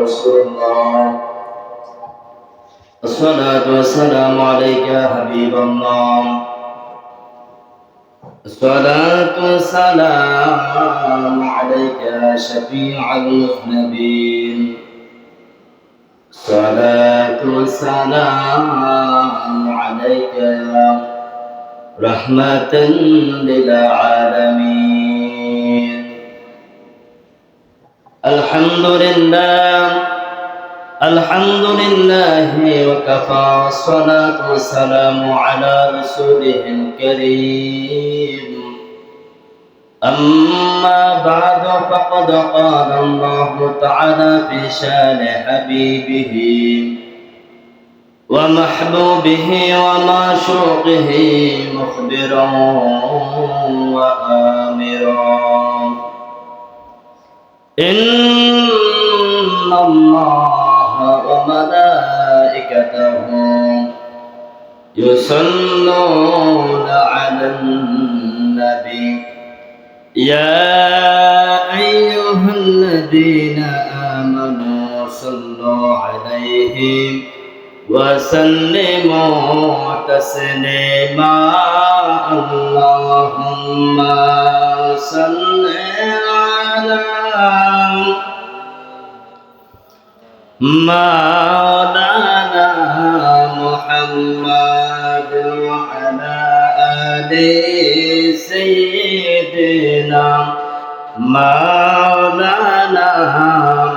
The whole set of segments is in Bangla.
رسول الله. الصلاة والسلام عليك يا حبيب الله. الصلاة والسلام عليك يا شفيع المذنبين. الصلاة والسلام عليك يا رحمة للعالمين. الحمد لله وكفى، الصلاة والسلام على رسوله الكريم. أما بعد، فقد قال الله تعالى في شان حبيبه ومحبوبه ومعشوقه مخبرا وآمرا: إن الله وملائكته يصلون على النبي يا أيها الذين آمنوا صلوا عليه وسلموا تسليما. اللهم صل على مولانا محمد وعلى آل سيدنا مولانا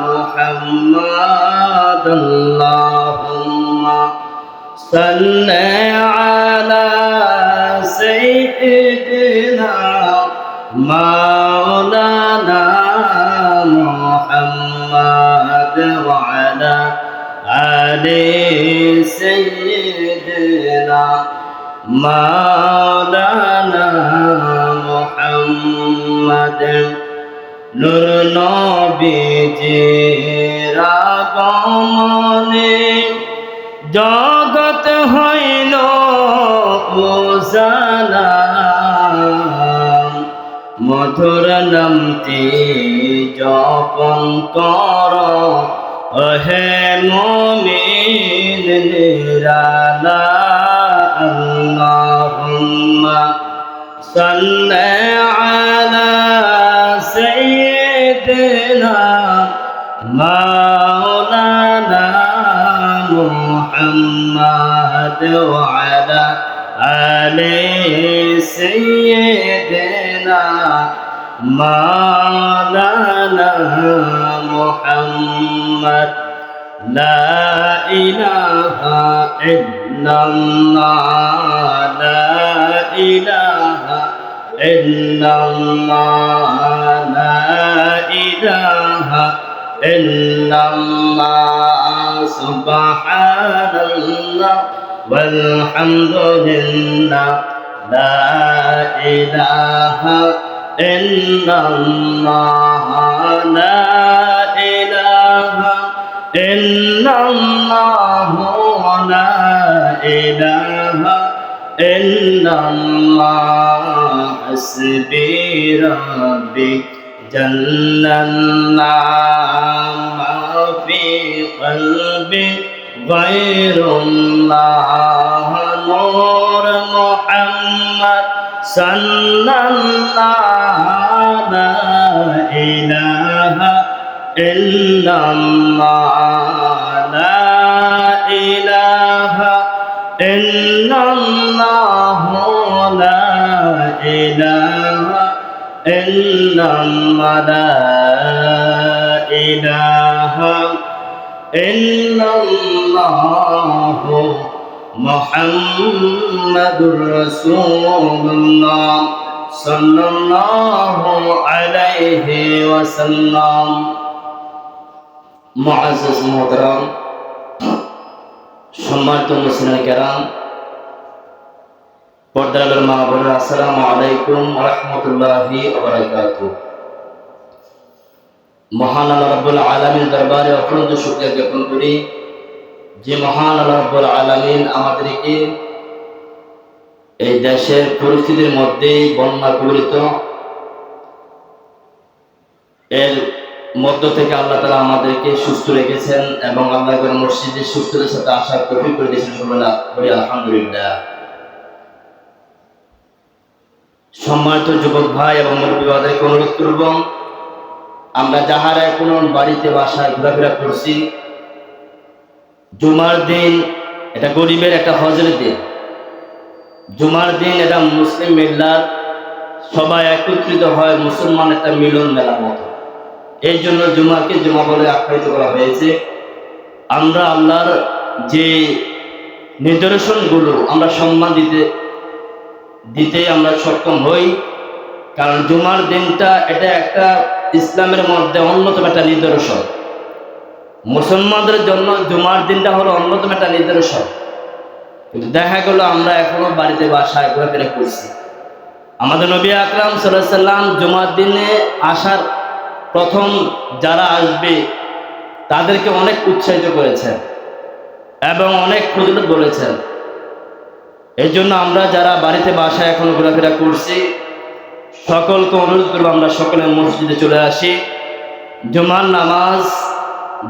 محمد. اللهم صل على سيدنا مولانا محمد وعلى آل سيدنا مولانا محمد. নূর নবীজির আগমনে জগৎ হইল উজালা। মধুর নামটি জপন কর হে মুমিন নিরালা। আল্লাহুম্মা সাল্লি আলা سيدنا مولانا محمد وعلى آل سيدنا مولانا محمد. لا إله إلا الله، لا إله إلا الله، لا إله إلا الله. سبحان الله والحمد لله، لا إله إلا الله، لا إله إلا الله، لا إله إلا الله. حسبي ربي جل الله، ما في قلبي غير الله. نور محمد صلى الله، لا إله إلا الله، لا إله إلا الله، لا إله إلا الله، لا إله إلا الله. محمد رسول الله صلى الله عليه وسلم. মুআজ্জাজ মুহতারাম, সম্মানিত মুসলিম কেরাম, পর্দার মা বোনেরা, আসসালামু আলাইকুম ওয়া রাহমাতুল্লাহি ওয়া বারাকাতুহু। মহান আল্লাহ রাব্বুল আলামিন দরবারে অপরন্ত শুকরিয়া জ্ঞাপন করি যে মহান আল্লাহ রাব্বুল আলামিন আমাদেরকে এই দেশের পরিস্থিতির মধ্যে বন্যা কবলিত এর মধ্য থেকে আল্লাহ তাআলা আমাদেরকে সুস্থ রেখেছেন এবং আল্লাহ করে মসজিদে সুস্থতার সাথে আসার তৌফিক করে দিয়েছেন। সকলে বলি আলহামদুলিল্লাহ। সম্মানিত যুবক ভাই এবং মুরব্বী ভাইদেরকে অনুরোধ করব, আমরা যাহারা এখন বাড়িতে বাসায় ঘোরাফেরা করছি, জুমার দিন এটা গরিবের একটা হজের দিন। জুমার দিন এটা মুসলিম মিল্লাত সবাই একত্রিত হয়, মুসলমান একটা মিলন মেলার মতো। এই জন্য জুমাকে জুমা বলে আখ্যায়িত করা হয়েছে। আমরা আল্লাহর যে নিদর্শনগুলো আমরা সম্মান দিতে আমরা সক্ষম হই, কারণ জুমার দিনটা এটা একটা ইসলামের মধ্যে অন্যতম একটা নিদর্শন। মুসলমানদের জন্য জুমার দিনটা হলো অন্যতম একটা নিদর্শন, কিন্তু দেখা গেল আমরা এখনো বাড়িতে বাসায় ঘোরাফেরা করছি। আমাদের নবী আকরাম সাল্লাল্লাহু আলাইহি সাল্লাম জুমার দিনে আসার প্রথম যারা আসবে তাদেরকে অনেক উৎসাহিত করেছেন এবং অনেক ফজিলত বলেছেন। এই জন্য আমরা যারা বাড়িতে বাসায় এখন ঘোরাফেরা করছি সকলকে অনুরোধ করব, আমরা সকলে মসজিদে চলে আসি, জুমার নামাজ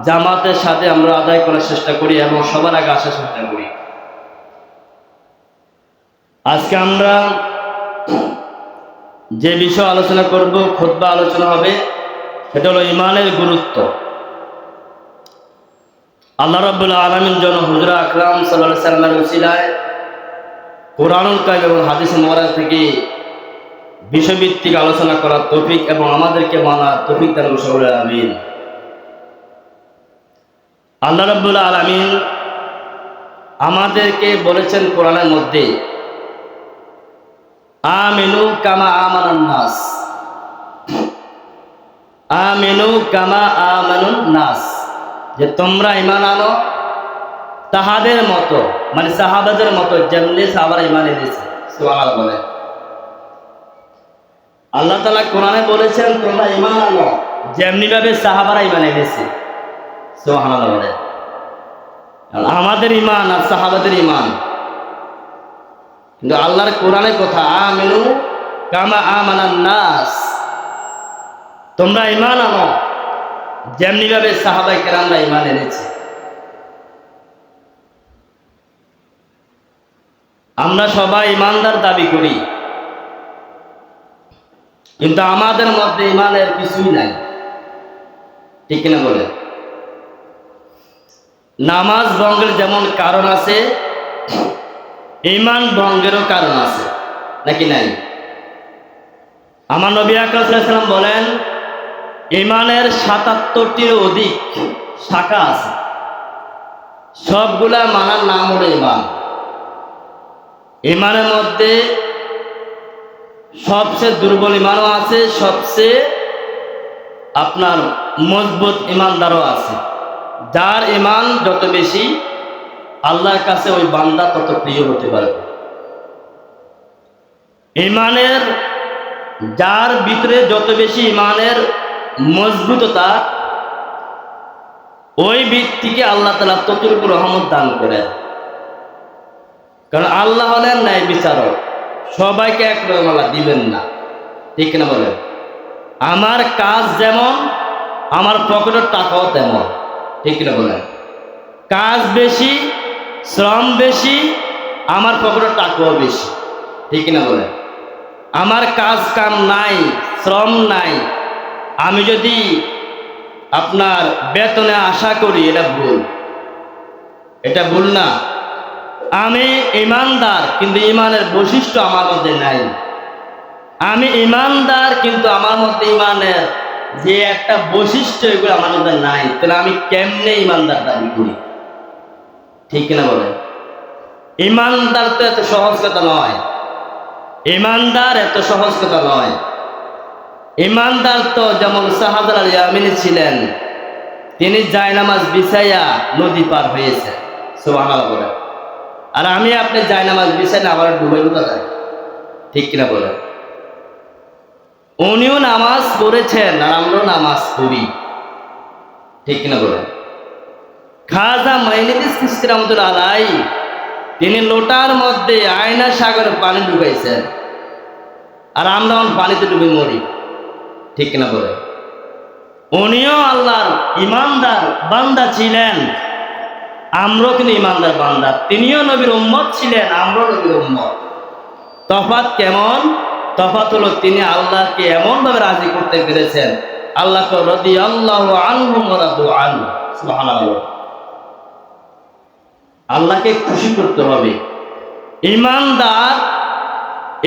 জামাতের সাথে আমরা আদায় করার চেষ্টা করি এবং সবার আগে আসার চেষ্টা করি। আজকে আমরা যে বিষয় আলোচনা করব, খুতবা আলোচনা হবে, সেটা হলো ঈমানের গুরুত্ব। আল্লাহ রাব্বুল আলামিন যেন হুজুর আকরাম সাল্লাল্লাহু আলাইহি সাল্লামের ওসিলায় কোরআনুল কারীম এবং হাদিস মুবারক থেকে বিষয়ভিত্তিক আলোচনা করার তৌফিক এবং আমাদেরকে মানার তৌফিক দান করুন, আমিন। আল্লাহ রাব্বুল আলামিন আমাদেরকে বলেছেন কোরআনের মধ্যে, আমিনু কামা আমানান নাস, আমিনু কামা আমানুন নাস, যে তোমরা ঈমান আনো তাহাদের মতো, মানে সাহাবাদের মতো, যেমনি সাহাবারা ঈমান এনেছে। সুবহানাল্লাহ বলে আল্লাহ তাআলা কোরআনে বলেছেন তোমরা ঈমান আনো যেমনি ভাবে সাহাবারা ঈমান এনেছে। সুবহানাল্লাহ বলে আমাদের ঈমান আর সাহাবাদের ঈমান, কিন্তু আল্লাহর কোরআনের কথা আমিনু কামা আমানান নাস, তোমরা ঈমান আনো যেমনি ভাবে সাহাবায়ে কেরামরা ঈমান এনেছে। আমরা সবাই ঈমানদার দাবি করি, কিন্তু আমাদের মধ্যে ঈমানের কিছুই নাই, ঠিক কিনা বলে? নামাজ ভঙ্গের যেমন কারণ আছে, ঈমান ভঙ্গেরও কারণ আছে, নাকি নাই? আমার নবী আকরাম সাল্লাল্লাহু আলাইহি ওয়াসাল্লাম বলেন ঈমানের ৭৭টির অধিক শাখা আছে, সবগুলা মানার নাম হলো ঈমান। ঈমানের মধ্যে সবচেয়ে দুর্বল ঈমানও আছে, সবচেয়ে আপনার মজবুত ঈমানদারও আছে। যার ঈমান যত বেশি আল্লাহর কাছে ওই বান্দা তত প্রিয় হতে পারে। ঈমানের যার ভিতরে যত বেশি ঈমানের মজবুততা, ওই ব্যক্তিকে আল্লাহ তাআলা ততটুকু রহমত দান করেন। কারণ আল্লাহ হলেন ন্যায় বিচারক, সবাইকে একরকম আল্লাহ দিবেন না, ঠিক না বলেন? আমার কাজ যেমন আমার পকেটের টাকাও তেমন, ঠিক না বলেন? কাজ বেশি, শ্রম বেশি, আমার পকেটের টাকাও বেশি, ঠিক না বলেন? আমার কাজ কাম নাই, শ্রম নাই, আমি যদি আপনার বেতনে আশা করি, এটা ভুল, এটা ভুল না। আমি ঈমানদার কিন্তু ঈমানের বৈশিষ্ট্য আমার মধ্যে নাই। আমি ঈমানদার কিন্তু আমার মধ্যে ঈমানের যে একটা বৈশিষ্ট্য এগুলো আমার মধ্যে নাই, তাহলে আমি কেমনে ঈমানদার দাবি করি, ঠিক কিনা বলেন? ঈমানদার তো এত সহজ কথা নয়, ঈমানদার এত সহজ কথা নয়। ঈমানদার তো যেমন সাহাদার আল ইয়ামিনী ছিলেন, তিনি জায়নামাজ বিছাইয়া নদী পার হয়েছে। সুবহানাল্লাহ বলেন। আর আমি আপনি জায়নামাজ বিছাই না আবার ডুবাইব কোথায়, ঠিক কিনা বলেন? উনিও নামাজ পড়েছেন আর আমরাও নামাজ পড়ি, ঠিক কিনা বলেন? খাজা মাইনুদ্দিন চিশতি রাহমাতুল্লাহ আলাইহি তিনি লোটার মধ্যে আয়না সাগরে পানি ডুবাইছেন, আর আমরা পানিতে ডুবে মরি, ঠিক কিনা বলেন? উনিও আল্লাহর ইমানদার বান্দা ছিলেন, আমরাও কিন্তু ইমানদার বান্দা। তিনিও নবীর উম্মত ছিলেন, আমরাও নবীর উম্মত। তফাৎ কেমন? তফাৎ হলো তিনি আল্লাহকে এমনভাবে রাজি করতে পেরেছেন, আল্লাহকে রাদিয়াল্লাহু আনহুম ওয়া রাদু আনহু। সুবহানাল্লাহ। আল্লাহকে খুশি করতে হবে ইমানদার।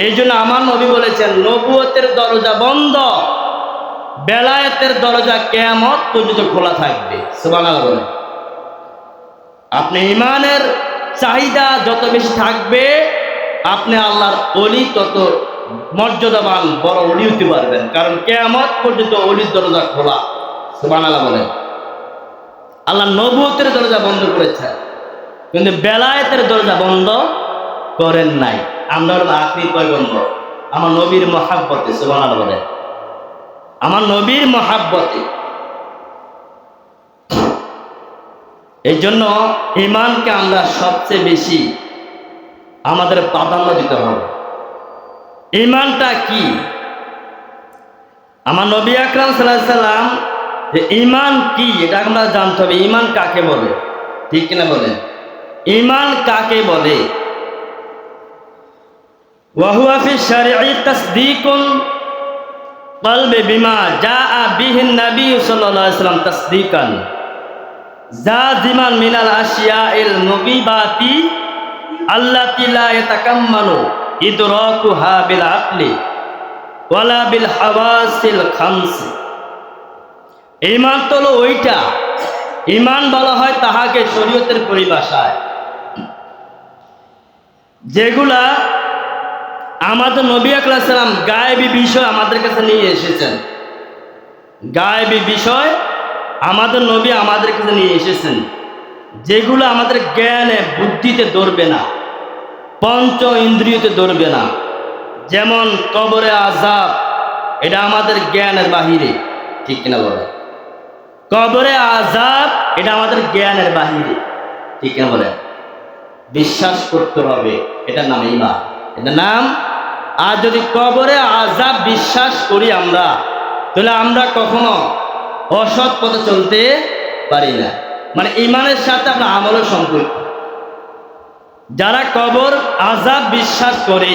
এই জন্য আমার নবী বলেছেন, নবুয়তের দরজা বন্ধ, বেলায়েতের দরজা কিয়ামত পর্যন্ত খোলা থাকবে। সুবহানাল্লাহ বলেন। আপনি ইমানের চাহিদা যত বেশি থাকবে, আপনি আল্লাহর ওলি তত মর্যাদাবান বড় ওলি হতে পারবেন, কারণ কিয়ামত পর্যন্ত ওলির দরজা খোলা। সুবহানাল্লাহ বলেন। আল্লাহ নবুয়তের দরজা বন্ধ করেছেন, কিন্তু বেলায়েতের দরজা বন্ধ করেন নাই। আমরা হলাম আখিরি পয়গম্বর আমার নবীর মহাব্বতে। সুবহানাল্লাহ বলেন। আমার নবীর মহাব্বতে। এই জন্য ঈমানকে আমরা সবচেয়ে বেশি আমাদের প্রাধান্য দিতে হবে। ঈমানটা কি? আমার নবী আকরাম সাল্লাল্লাহু আলাইহি সাল্লাম যে ঈমান কি এটা আমরা জানতে হবে। ঈমান কাকে বলে? ঠিক কিনা বলেন? ঈমান কাকে বলে? ওয়া হুয়া ফি শারঈ তাসদীকুন কলবে বিমা জাআ বিহিন নবী সাল্লাল্লাহু আলাইহি ওয়াসাল্লাম তাসদীকান জাযিমান মিনাল আশিয়াইল মুগীবাতি আল্লাতী লা ইয়াতাকাম্মালু ইদরাকুহা বিল আকলি ওয়ালা বিল হাওয়াসিল খামস। ঈমান তো হলো ওইটা, ঈমান বলা হয় তাহাকে শরীয়তের পরিভাষায়, যেগুলা আমাদের নবী আকরাম সাল্লাল্লাহু আলাইহি ওয়াসাল্লাম গায়েবী বিষয় আমাদের কাছে নিয়ে এসেছেন। গায়েবী বিষয় আমাদের নবী আমাদের কাছে নিয়ে এসেছেন, যেগুলো আমাদের জ্ঞানে বুদ্ধিতে ধরবে না, পঞ্চ ইন্দ্রিয়তে ধরবে না। যেমন কবরে আযাব, এটা আমাদের জ্ঞানের বাহিরে। ঠিক কিনা বলে? কবরে আযাব এটা আমাদের জ্ঞানের বাহিরে। ঠিক কিনা বলে? বিশ্বাস করতে হবে, এটার নাম ঈমান, এটার নাম। আর যদি কবরে আযাব বিশ্বাস করি আমরা, তাহলে আমরা কখনো অসৎ পথে চলতে পারি না। মানে ঈমানের সাথে আপনার আমলের সম্পর্ক। যারা কবর আযাব বিশ্বাস করে,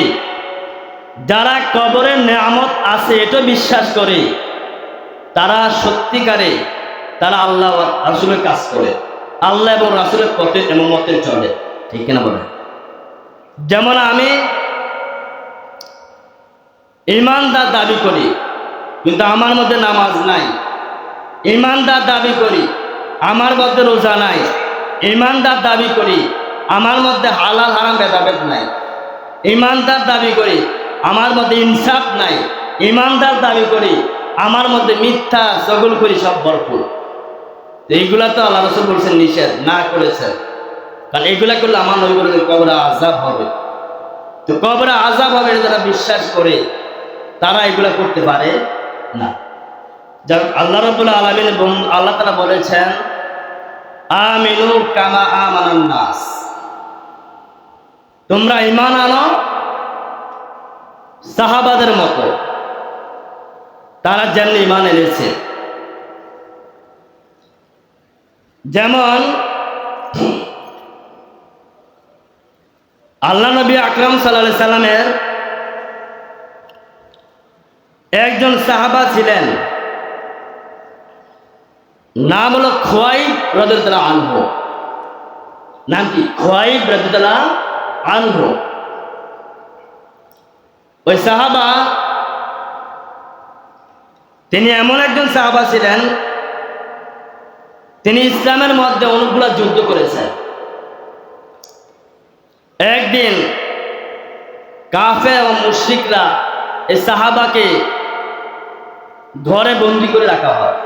যারা কবরের নেয়ামত আছে এটা বিশ্বাস করে, তারা সত্যিকারে তারা আল্লাহ রাসূলের কাজ করে, আল্লাহ এবং রাসূলের পথে এবং মতে চলে। ঠিক কিনা বলে? যেমন আমি ঈমানদার দাবি করি, কিন্তু আমার মধ্যে নামাজ নাই। ঈমানদার দাবি করি, আমার মধ্যে রোজা নাই। ঈমানদার দাবি করি, আমার মধ্যে হালাল হারাম ভেদাভেদ নাই। ঈমানদার দাবি করি, আমার মধ্যে ইনসাফ নাই। ঈমানদার দাবি করি, আমার মধ্যে মিথ্যা চগলখড়ি সব ভরপুর। এইগুলা তো আল্লাহ রাসূল বলছেন নিষেধ না করেছেন, কারণ এইগুলা করলে আমার নবী বলেছেন কবরে আযাব হবে। তো কবরে আযাব হবে যারা বিশ্বাস করে, তারা এগুলা করতে পারে না। যার আল্লাহ রাব্বুল আলামিন আল্লাহ তাআলা বলেছেন আমিনু কামা আমানান নাস, তোমরা ঈমান আনো সাহাবাদের মতো, তারা যেমন ঈমান এনেছে। যেমন আল্লাহ নবী আকরাম সাল্লাল্লাহু আলাইহি সাল্লামের একজন সাহাবা ছিলেন, নাম হলো খুয়াইব রাদিয়াল্লাহু আনহু। নাম কি? খুয়াইব রাদিয়াল্লাহু আনহু। ওই সাহাবা, তিনি এমন একজন সাহাবা ছিলেন, তিনি ইসলামের মধ্যে অনেকগুলো যুদ্ধ করেছেন। একদিন কাফের ও মুশরিকরা এই সাহাবাকে ঘরে বন্দী করে রাখা হয়।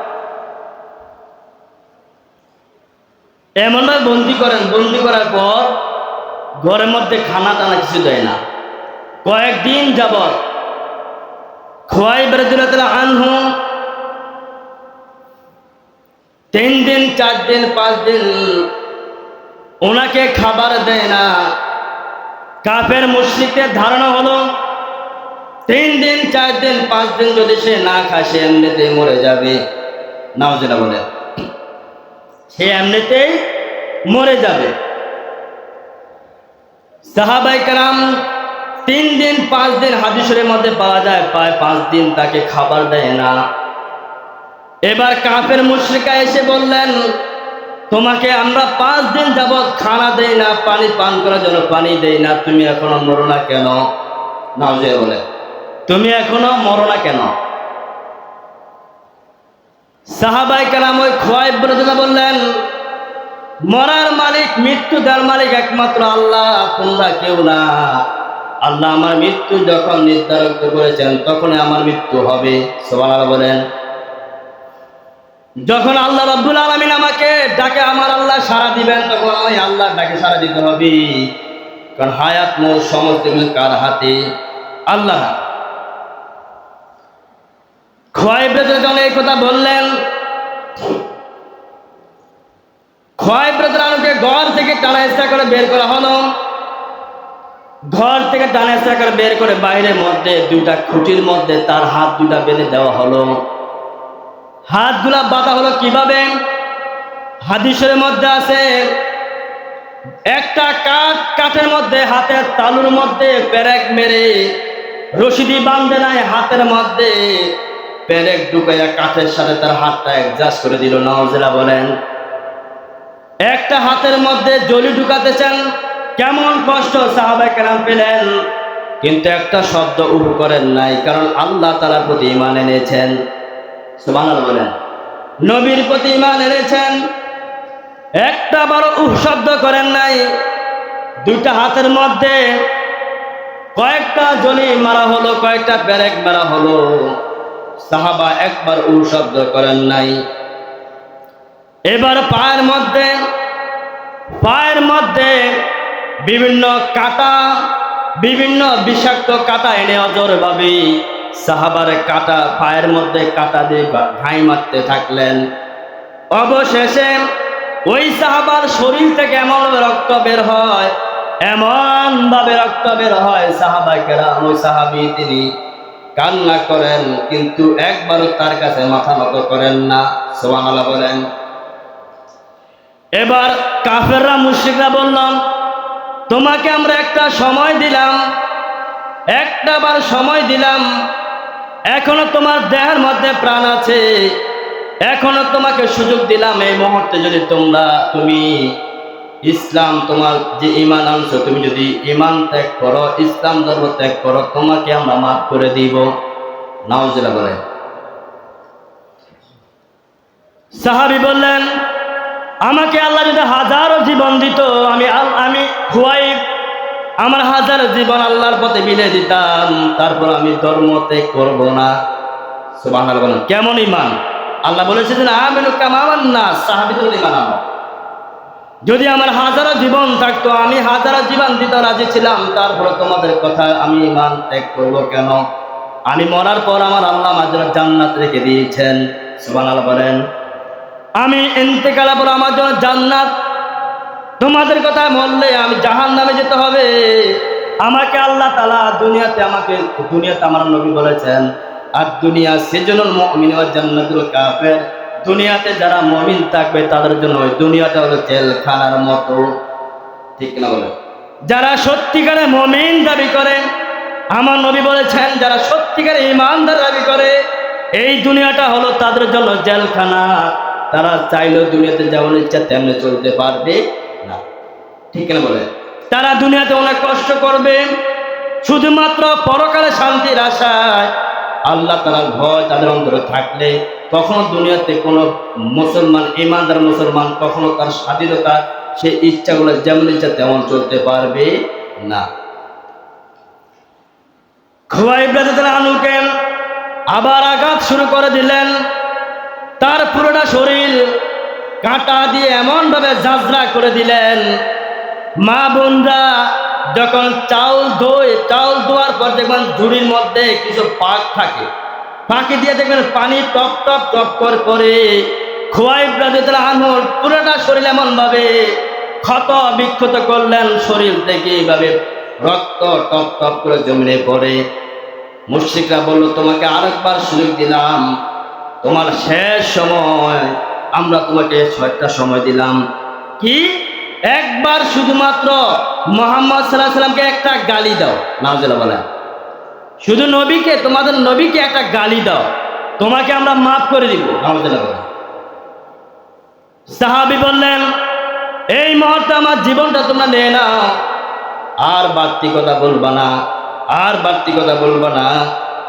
এমনভাবে বন্দী করেন, বন্দী করার পর ঘরের মধ্যে খানা টানা কিছু দেয় না। কয়েকদিন যাবৎ খুয়াইব রাদিয়াল্লাহু আনহু 3 দিন 4 দিন 5 দিন ওনাকে খাবার দেয় না। কাফের মুশরিকদের ধারণা হলো 3 দিন 4 দিন 5 দিন যদি সে না খায় সে এমনিতেই মরে যাবে। নাউজুবিল্লাহ বলে, সে এমনিতেই মরে যাবে। সাহাবায়ে কেরাম 3 দিন 5 দিন হাদিসের মধ্যে পাওয়া যায় প্রায় 5 দিন তাকে খাবার দেয় না। এবার কাফের মুশরিকা এসে বললেন, তোমাকে আমরা 5 দিন যাবৎ খানা দেই না, পানি পান করার জন্য পানি দেই না, তুমি এখনো মরো না কেন? নাউজুবিল্লাহ বলে, তুমি এখনো মরো না কেন? সাহাবায়ে কেরাম ওই খুয়াইব রাদিয়াল্লাহু আনহু বললেন, মরার মালিক, মৃত্যু দেওয়ার মালিক একমাত্র আল্লাহ, তোমরা কেউ না। আল্লাহ আমার মৃত্যু যখন নির্ধারণ করেছেন তখনই আমার মৃত্যু হবে। সুবহানাল্লাহ বলেন। যখন আল্লাহ রাব্বুল আলামিন আমাকে ডাকে, আমার আল্লাহ সাড়া দিবেন, তখন আমি আল্লাহর ডাকে সাড়া দিতে হবে। কারণ হায়াত মৌত সমস্ত কিছু কার হাতে? আল্লাহ। খুয়াইব রাদিয়াল্লাহু আনহু এই কথা বললেন, খুয়াইব রাদিয়াল্লাহু আনহুকে ঘর থেকে টানা হেঁচড়া করে বের করা হলো। ঘর থেকে টানা হেঁচড়া করে বের করে বাইরের মধ্যে 2টা খুঁটির মধ্যে তার হাত 2টা বেঁধে দেওয়া হলো। হাতগুলা বাঁধা হলো কিভাবে? হাদিসের মধ্যে আছে, একটা কাঠের মধ্যে হাতের তালুর মধ্যে পেরেক মেরে রশিদি বাঁধে নাই, হাতের মধ্যে পেরেক ঢুকাইয়া কাঠের সাথে তার হাতটা অ্যাডজাস্ট করে দিল। নাউজুবিল্লাহ বলেন। একটা হাতের মধ্যে জলি ঢুকাতেছেন, কেমন কষ্ট সাহাবায়ে কেরাম পেলেন, কিন্তু একটা শব্দ উফ করেন নাই, কারণ আল্লাহ তাআলার প্রতি ঈমান এনেছেন। সুবহানাল্লাহ বলেন। নবীর প্রতি ঈমান এনেছেন, একটা বড় উফ শব্দ করেন নাই। 2টা হাতের মধ্যে কয়েকটা জলি মারা হলো, কয়েকটা পেরেক মারা হলো, সাহাবা একবার উফ শব্দ করেন নাই। এবার পায়ের মধ্যে বিভিন্ন কাঁটা, বিভিন্ন বিষাক্ত কাঁটা এনে অজরভাবে সাহাবার কাঁটা, পায়ের মধ্যে কাঁটা দিয়ে ঘাই মারতে থাকলেন। অবশেষে ওই সাহাবার শরীর থেকে এমনভাবে রক্ত বের হয়, সাহাবায়ে কেরাম, ওই সাহাবী তিনি কান্না করেন, কিন্তু একবারও তার কাছে মাথা নত করেন না। সুবহানাল্লাহ বলেন। এবার কাফেররা মুশরিকরা বলল, তোমাকে আমরা একটা সময় দিলাম, একটাবার সময় দিলাম, এখনো তোমার দেহের মধ্যে প্রাণ আছে, এখনো তোমাকে সুযোগ দিলাম, এই মুহূর্তে যদি তুমি ইসলাম, তোমার যে ঈমান আনছো, তুমি যদি ঈমান ত্যাগ করো, ইসলাম ধর্ম ত্যাগ করো, তোমাকে আমরা মাফ করে দিব। নাউজুবিল্লাহ বলেন। সাহাবী বললেন, আমাকে আল্লাহ যদি 1000 জীবন দিত, আমি খুয়াইব আমার 1000 জীবন আল্লাহর পথে বিলিয়ে দিতাম, তারপর আমি ধর্ম ত্যাগ করব না। সুবহানাল্লাহ বলেন। কেমন ঈমান? আল্লাহ বলেছেন, আমিনু কামা আমান্না, সাহাবীদের ঈমান আনো। যদি আমার 1000 জীবন থাকতো, আমি 1000 জীবন দিতে রাজি ছিলাম, তারপরে তোমাদের কথা আমি ঈমান ত্যাগ করব কেন? আমি মরার পর আমার আল্লাহ আমার জন্য জান্নাত রেখে দিয়েছেন। সুবহানাল্লাহ বলেন। আমি ইন্তেকালের পর আমার জন্য জান্নাত, তোমাদের কথা বললে আমি জাহান্নামে যেতে হবে। আমাকে আল্লাহ তাআলা দুনিয়াতে আমার নবী বলেছেন, আর দুনিয়া সিজনুল মুমিন ওয়া জান্নাতুল কাফির, দুনিয়াতে যারা মুমিন থাকবে তাদের জন্য ওই দুনিয়াটা হলো জেলখানার মতো। ঠিক না বলে? যারা সত্যিকারে মুমিন দাবি করে, আমার নবী বলেছেন, যারা সত্যিকারে ঈমানদার দাবি করে, এই দুনিয়াটা হলো তাদের জন্য জেলখানা। তারা চাইলেও দুনিয়াতে যেমন ইচ্ছা তেমনি চলতে পারবে না। ঠিক না বলে? তারা দুনিয়াতে অনেক কষ্ট করবে, শুধুমাত্র পরকালে শান্তির আশায়। আল্লাহ তাআলার ভয় তাদের অন্তরে থাকলে কখনো দুনিয়াতে কোনো মুসলমান, ঈমানদার মুসলমান কখনো তার স্বাধীনতা, সে ইচ্ছাগুলো যেমন ইচ্ছা তেমন চলতে পারবে না। খুয়াইব রাদিয়াল্লাহু আনহুকে আবার আঘাত শুরু করে দিলেন। তার পুরোটা শরীর কাঁটা দিয়ে এমনভাবে ঝাঁঝরা করে দিলেন, মা বোনরা যখন চাউল ধোয়ার পর দেখবেন ঝুড়ির মধ্যে কিছু পাক থাকে, ফাঁকি দিয়ে দেখবেন পানি টপ টপ টপ করে পড়ে। খুয়াইব রাদিয়াল্লাহু আনহুর পুরোটা শরীর এমনভাবে ক্ষত বিক্ষত করলেন, শরীর থেকে এইভাবে রক্ত টপ টপ করে জমিনে পড়ে। মুশরিকরা বলল, তোমাকে আরেকবার সুযোগ দিলাম, তোমার শেষ সময় আমরা তোমাকে 6টা সময় দিলাম। কি? একবার শুধুমাত্র মুহাম্মদ সাল্লাল্লাহু আলাইহি সাল্লামকে একটা গালি দাও, নাউজুবিল্লাহ বলেন। শুধু নবীকে, তোমাদের নবীকে একটা গালি দাও, তোমাকে আমরা মাফ করে দিব, নাউজুবিল্লাহ বলেন। সাহাবী বললেন, এই মুহূর্তে আমার জীবনটা তোমরা নিয়ে নাও, আর বাড়তি কথা বলবা না, আর বাড়তি কথা বলবা না।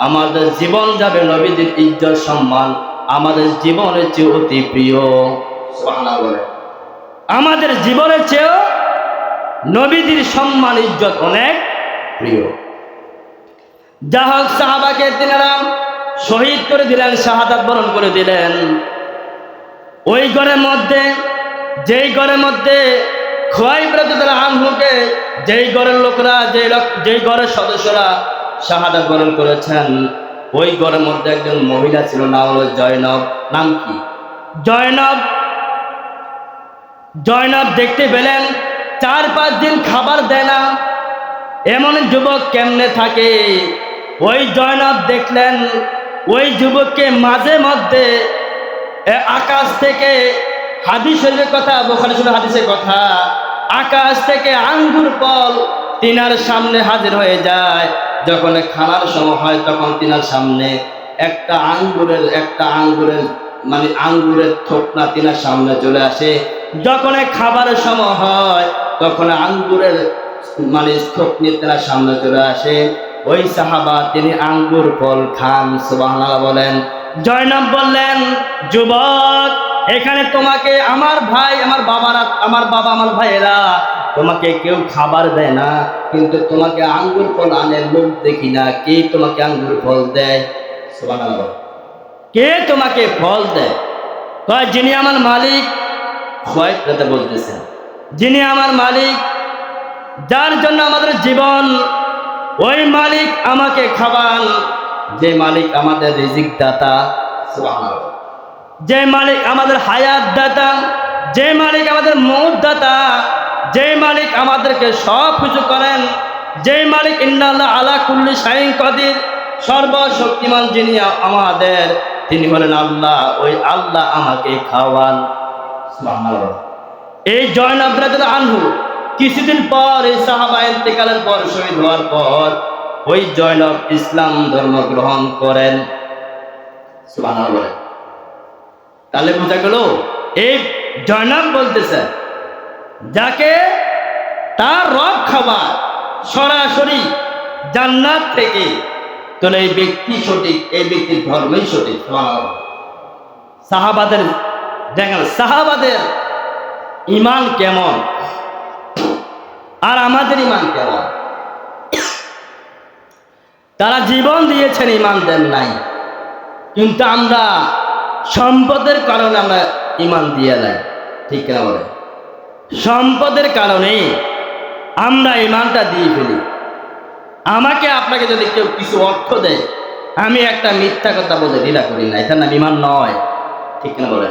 আমাদের জীবন যাবে নবীদের ইজ্জত সম্মান আমাদের জীবনের চেয়ে অতি প্রিয়। সুবহানাল্লাহ বলেন। আমাদের জীবনের চেয়েও নবীদের সম্মান ইজ্জত অনেক প্রিয়। যা হোক, সাহাবাকে তিনারা শহীদ করে দিলেন, শাহাদাত বরণ করে দিলেন। ওই ঘরের মধ্যে, যেই ঘরের মধ্যে খোয়াইব রাদিয়াল্লাহু আনহুকে, যেই ঘরের লোকরা, যেই ঘরের সদস্যরা শাহাদাত বরণ করেছেন, ওই ঘরের মধ্যে একজন মহিলা ছিল, নাম হলো জয়নব। নাম কি? জয়নব। জয়নব দেখতে পেলেন 4-5 দিন খাবার দেয় না, এমন যুবক কেমনে থাকে? ওই জয়নব দেখলেন ওই যুবককে মাঝে মধ্যে আকাশ থেকে, হাদিসের কথা, বুখারী শরীফের হাদিসের কথা, আকাশ থেকে আঙ্গুর ফল তিনার সামনে হাজির হয়ে যায়। যখন খানার সময় হয় তখন তিনার সামনে একটা আঙ্গুরের মানে আঙ্গুরের থোকনা তিনার সামনে চলে আসে। যখন খাবারের সময় হয় তখন আঙ্গুরের মানে থোকনি তিনার সামনে চলে আসে। ওই সাহাবা তিনি আঙ্গুর ফল খান। সুবহানাল্লাহ বলেন। জয়নব বললেন, যুবক, এখানে তোমাকে আমার ভাই, আমার বাবা, আমার ভাইয়েরা তোমাকে কেউ খাবার দেয় না, কিন্তু তোমাকে আঙ্গুর ফল আনে লোক দেখি না। কে তোমাকে আঙ্গুর ফল দেয়? সুবহানাল্লাহ। কে তোমাকে ফল দেয়? কয়, যিনি আমার মালিক। খোয়াইব রাতে বলতেছেন, যিনি আমার মালিক, যার জন্য আমাদের জীবন, ওই মালিক আমাকে খাওয়ান। যে মালিক আমাদের রিজিক দাতা, সুবহানাল্লাহ, যে মালিক আমাদের হায়াত দাতা, যে মালিক আমাদের মউত দাতা, যে মালিক আমাদেরকে সব কিছু করেন, যে মালিক ইন্নাল্লাহ আলা কুল্লি শাইইন কাদির, সর্বশক্তিমান যিনি আমাদের, তিনি হলেন আল্লাহ। ওই আল্লাহ আমাকে খাওয়ান। সুবহানাল্লাহ। এই জয়নব রাদিয়াল্লাহু আনহু কিছুদিন পর, এই সাহাবা ইন্তেকালের পর, শহীদ হওয়ার পর, ওই জয়নব ইসলাম ধর্ম গ্রহণ করেন। সুবহানাল্লাহ। তাহলে বোঝা গেল, এই জয়নব বলতেছে যাকে তার রব খাবার সরাসরি জান্নাত থেকে, তাহলে এই ব্যক্তি সঠিক, এই ব্যক্তির ধর্মই সঠিক। সাহাবাদের দেখেন, সাহাবাদের ইমান কেমন আর আমাদের ইমান কেমন? তারা জীবন দিয়েছেন, ইমান দেন নাই। কিন্তু আমরা সম্পদের কারণে আমরা ইমান দিয়ে নাই, ঠিক কিনা বলে? সম্পদের কারণে আমরা ইমানটা দিয়ে ফেলি। আমাকে আপনাকে যদি কেউ কিছু অর্থ দেয়, আমি একটা মিথ্যা কথা বলে ঢিলা করি না, এটার নাম ইমান নয়, ঠিক কিনা বলে?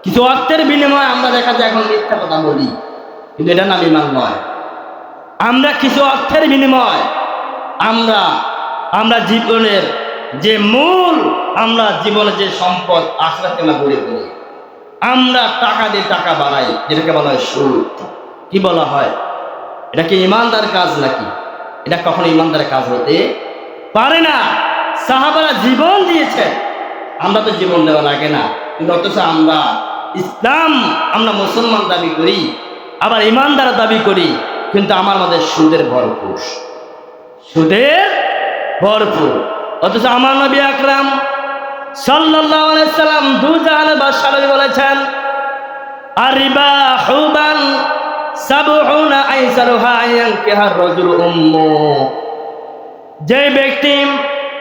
কিছু অর্থের বিনিময়ে আমরা দেখা যায় এখন মিথ্যা কথা বলি, কিন্তু এটার নাম ইমান নয়। আমরা কিছু অর্থের বিনিময় আমরা জীবনের যে মূল, আমরা জীবনের যে সম্পদ আখিরাতে না গড়ে করি, আমরা টাকা দিয়ে টাকা বাড়াই, যেটাকে বলা হয় সুদ। কি বলা হয়? এটা কি ইমানদার কাজ নাকি? এটা কখনো ইমানদারের কাজ হতে পারে না। সাহাবারা জীবন দিয়েছে, আমরা তো জীবন দেওয়া লাগে না, কিন্তু অথচ আমরা ইসলাম, আমরা মুসলমান দাবি করি, আবার ইমানদার দাবি করি, কিন্তু আমার মধ্যে সুদের ভরপুর, সুদের ভরপুর। অথচ আমার নবী আকরাম সাল্লাল্লাহু আলাইহি সাল্লাম দু জাহানের বাদশাহ বলেছেন, আরিবা হুবান সাবউনা আইসারুহা ইয়ানকিহার রাজুল উম্মু। যে ব্যক্তি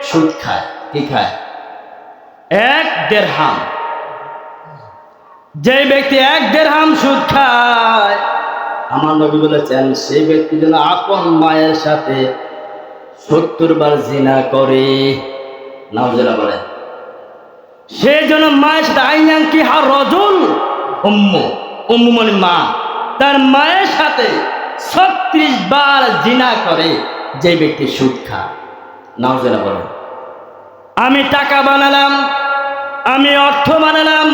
সুদ খায়, কি খায়? 1 দিরহাম। যে ব্যক্তি 1 দিরহাম সুদ খায়, আমার নবী বলেছেন, সেই ব্যক্তি যেন আপন মায়ের সাথে 70 বার জিনা করে। নাউজুবিল্লাহ বলে। সে যেন মায়ের সাথে আইয়ানকিহার রাজুল উম্মু, উম্মু মানে মা, তার মায়ের সাথে 36 বার জিনা করে যে ব্যক্তি সুদ খায়। নাউজুবিল্লাহ বলে। আমি টাকা বানালাম, আমি অর্থ বানালাম,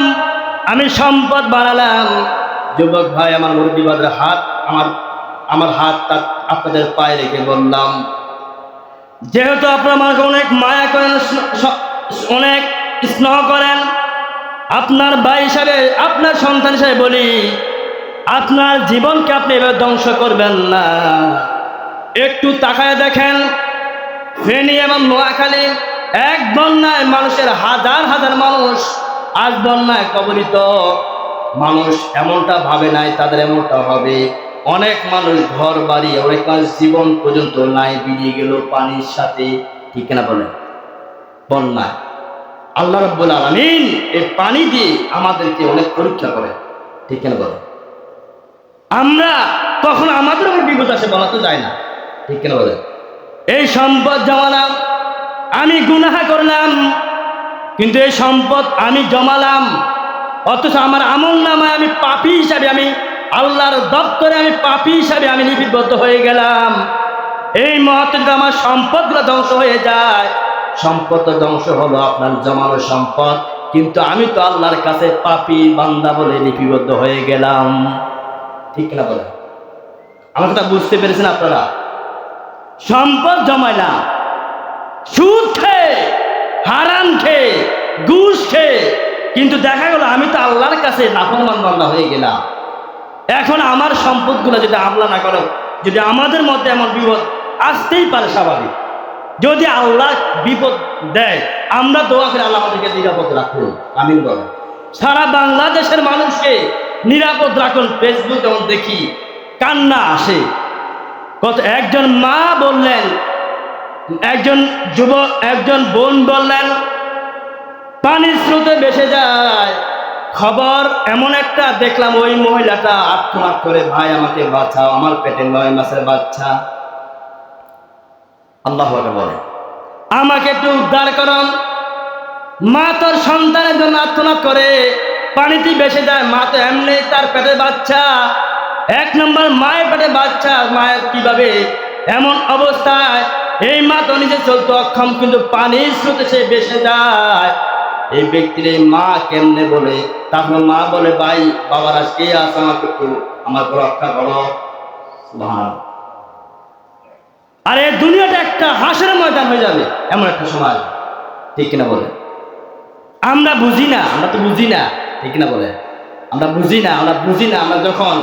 আমি সম্পদ বানালাম। যুবক ভাই, আমার মুরব্বীবাদের হাত, আমার হাত আপনাদের পায়ে রেখে বললাম, যেহেতু আপনারা আমাকে অনেক মায়া করেন, অনেক স্নেহ করেন, আপনার ভাই হিসাবে, আপনার সন্তান হিসাবে বলি, আপনার জীবনকে আপনি এভাবে ধ্বংস করবেন না। একটু তাকায় দেখেন, ফেনী এবং নোয়াখালী এক বন্যায় মানুষের হাজার হাজার মানুষ আজ বন্যায় কবলিত। মানুষ এমনটা ভাবে নাই তাদের এমনটা হবে। অনেক মানুষ ঘর বাড়ি, অনেক মানুষ জীবন পর্যন্ত নাই, বিলিয়ে গেল পানির সাথে। ঠিক না বলেন? বন্যায় আল্লাহ রাব্বুল আলামিন এই পানি দিয়ে আমাদেরকে অনেক পরীক্ষা করে। ঠিক না বলেন? আমরা কখনো আমাদের উপর বিপদ আসে বলা তো যায় না। ঠিক না বলেন? এই সম্পদ জমালাম, আমি গুনাহ করলাম, কিন্তু এই সম্পদ আমি জমালাম, অথচ আমার আমল নামায় আমি পাপী হিসাবে, আমি আল্লাহর দপ্তরে আমি পাপী হিসাবে আমি লিপিবদ্ধ হয়ে গেলাম। এই মুহূর্তে যদি আমার সম্পদগুলো ধ্বংস হয়ে যায়, সম্পদ তো ধ্বংস হলো, আপনার জমানো সম্পদ, কিন্তু আমি তো আল্লাহর কাছে পাপী বান্দা বলে লিপিবদ্ধ হয়ে গেলাম। ঠিক না বলেন? আমার কথা বুঝতে পেরেছেন আপনারা? সম্পদ জমাইলাম, সুদ খেয়ে, হারাম খেয়ে, ঘুষ খেয়ে, কিন্তু দেখা গেল আমি তো আল্লাহর কাছে নাফরমান বান্দা হয়ে গেলাম। এখন আমার সম্পদগুলো যদি আমলা না করো, যদি আমাদের মধ্যে এমন বিপদ আসতেই পারে, স্বাভাবিক। যদি আল্লাহ বিপদ দেয়, আমরা দোয়া করে আল্লাহ আমাদেরকে নিরাপদ রাখুন, আমিন বলেন। সারা বাংলাদেশের মানুষকে নিরাপদ রাখুন। ফেসবুক যেমন দেখি, কান্না আসে। কত একজন মা বললেন, একজন যুবক, একজন বোন বললেন, পানির স্রোতে ভেসে যায়। খবর এমন একটা দেখলাম, ওই মহিলাটা আত্মনাদ করে, ভাই আমাকে বাঁচাও, আমার পেটে 9 মাসের বাচ্চা। আল্লাহু আকবার বলে, আমাকে একটু উদ্ধার করুন। মা তোর সন্তানের জন্য আত্মনাদ করে, পানিতে ভেসে যায়। মা তো এমনি, তার পেটে বাচ্চা, 1 নম্বর মায়ের পেটে বাচ্চা, মায়ের কিভাবে এমন অবস্থায়, এই মা তো নিজে চলতে অক্ষম, কিন্তু পানির স্রোতে সে ভেসে যায়। এই ব্যক্তির এই মা কেমনে বলে, তারপর মা বলে, ভাই বাবার আজকে আছে, আমাকে একটু আমার রক্ষা করো। সুবহানাল্লাহ। আর এই দুনিয়াটা একটা হাসের ময়দান হয়ে যাবে এমন একটা সমাজ। ঠিক কিনা বলে? আমরা বুঝি না, আমরা তো বুঝি না। ঠিক কিনা বলে? আমরা বুঝি না, আমরা বুঝি না। আমরা যখন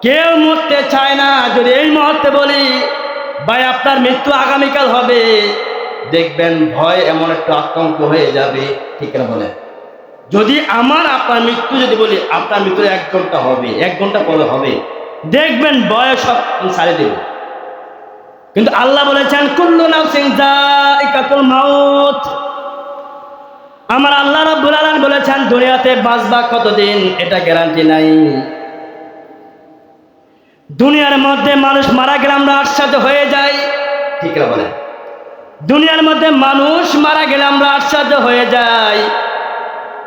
কেউ মরতে চায় না, যদি এই মুহূর্তে বলি, ভাই আপনার মৃত্যু আগামীকাল হবে, দেখবেন ভয় এমন একটা আতঙ্ক হয়ে যাবে। ঠিক কিনা বলে? যদি আমার আপনার মৃত্যু যদি বলি, আপনার মৃত্যু 1 ঘন্টা হবে, 1 ঘন্টা পরে হবে, দেখবেন ভয় সব ছাড়ে দেবে। কিন্তু আল্লাহ বলেছেন, কুল্লু নাফসিন যায়িকাতুল মাউত। আমার আল্লাহ রাব্বুল আলামিন বলেছেন, দুনিয়াতে বাঁচবা কতদিন এটা গ্যারান্টি নাই। দুনিয়ার মধ্যে মানুষ মারা গেলে আমরা আশ্চর্য হয়ে যাই। ঠিক না বলেন? দুনিয়ার মধ্যে মানুষ মারা গেলে আমরা আশ্চর্য হয়ে যাই।